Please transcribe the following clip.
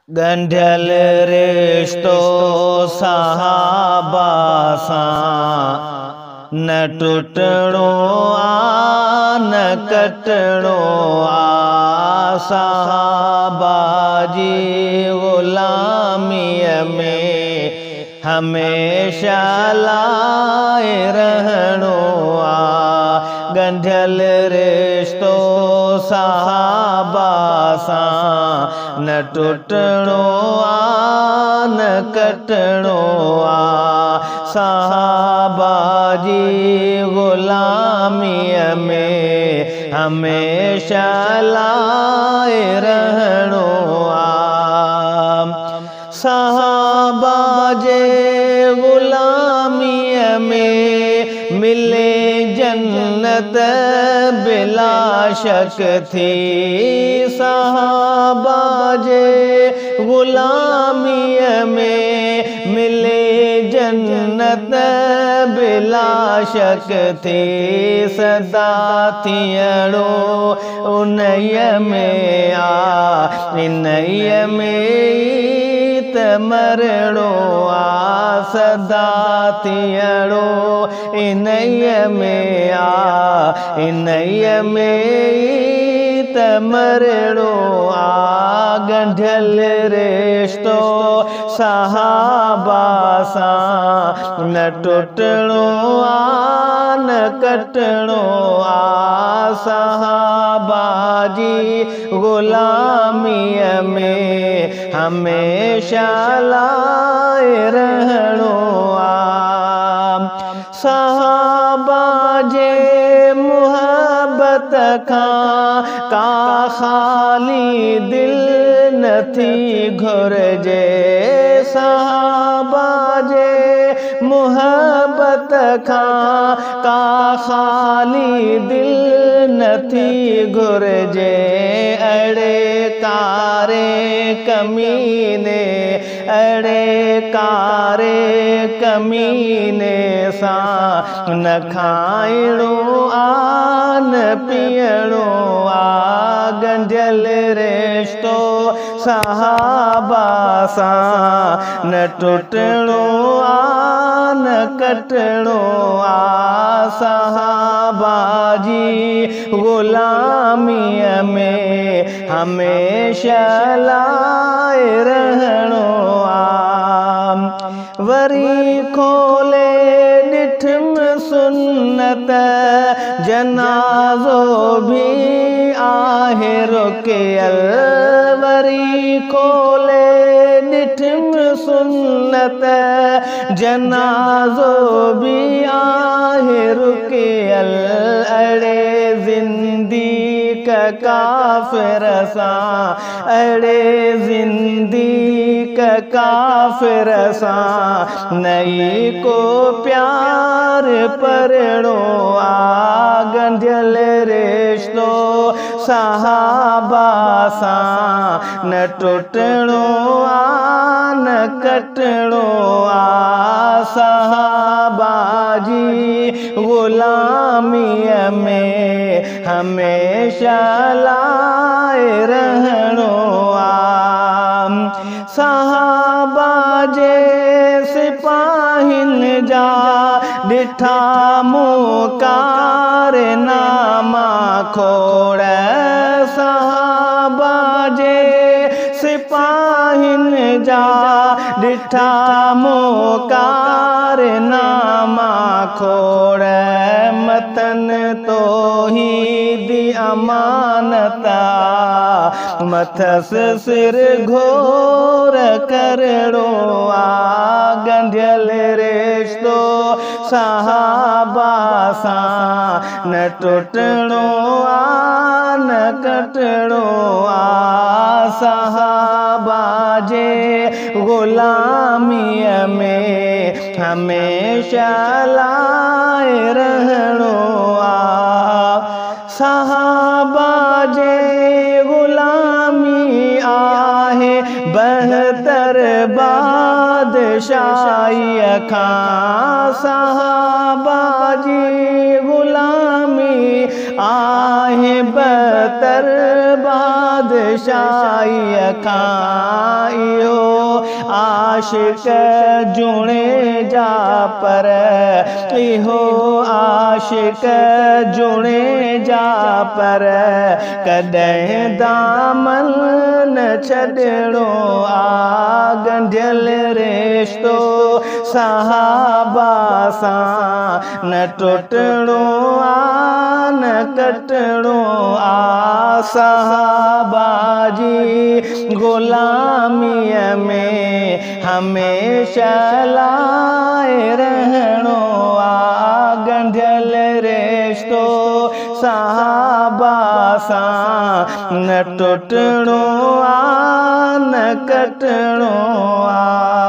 गंढियल रिश्तो सहाबा सां न टुटणो आ न कटणो आ। सहाबा जी ग़ुलामीअ में हमेशा लाए रहणो आ। गंढियल रिश्तो सहाबा सां न टुटणो आ न कटणो आ। सहाबा जी ग़ुलामीअ में हमेशा लाए रहणो आ। सहाबा जे ग़ुलामीअ में मिले जन्नत बिला शक थी। सहाबा जे ग़ुलामीअ में मिले जन्नत बिला शक थी। सदा थियणो उन्हीअ में आ, इन्हीअ में त मरणो आ। सदा थियणो इन्हीअ में आ, इन्हीअ में त मरणो आ। गंढियल रिश्तो सहाबा सां न टुटणो आ न कटणो आ। सहाबा जी ग़ुलामीअ में हमेशा लाए रहणो आ। सहाबा जे मुहब्बत खां का ख़ाली दिल नथी घुरिजे। सहाबा जे मुहब्बत खां का ख़ाली दिल नथी घुरिजे। अड़े कारे कमीने, अड़े कारे कमीने सां न खाइणो आ न पीअणो आ। गंढियल रिश्तो सहाबा सां न टुटणो आ न कटणो आ। सहाबा जी ग़ुलामीअ में हमेशा लाए रहणो आ। वरी खोले ॾिठम सुन्नत जनाज़ो भी आहे रुकियल। वरी खोले ॾिठम सुन्नत जनाज़ो भी आहे रुकियल। अड़े ज़िंदीक काफ़िर सां, अड़े ज़िंदीक काफ़िर सां नई को प्यार परणो आ। गंढियल रिश्तो सहाबा सां न टुटणो आ न कटणो आ। सहाबा जी ग़ुलामीअ में हमेशा लाए रहणो आ। सहाबा जे सिपाहिन जा ॾिठा मूं कारनामा खोड़। सहाबा जे सिपाहिन जा ॾिठा मूं कारनामा खोड़। मतन तौहीदी अमानत मथस सिर घोर करणो आ। गंढियल रिश्तो सहाबा सां न टुटणो आ न कटणो आ। सहाबा जे ग़ुलामीअ में हमेशा लाए रहणो आ। सहाबा जे ग़ुलामी आहे बहतर बादशाहीअ खां। सहाबा जी ग़ुलामी आहे बतर बादशाही खां इहो आशिक जुणे जा पर इहो आशिक जुणे जा पर कॾहिं दामन न छॾणो आ गंढियल रिश्तो सहाबा सां न टुटणो आ न कटणो आ सहाबा जी ग़ुलामीअ में हमेशा लाइ रहणो आ गंढियल रिश्तो सहाबा सां न टुटणो आ न कटणो आ।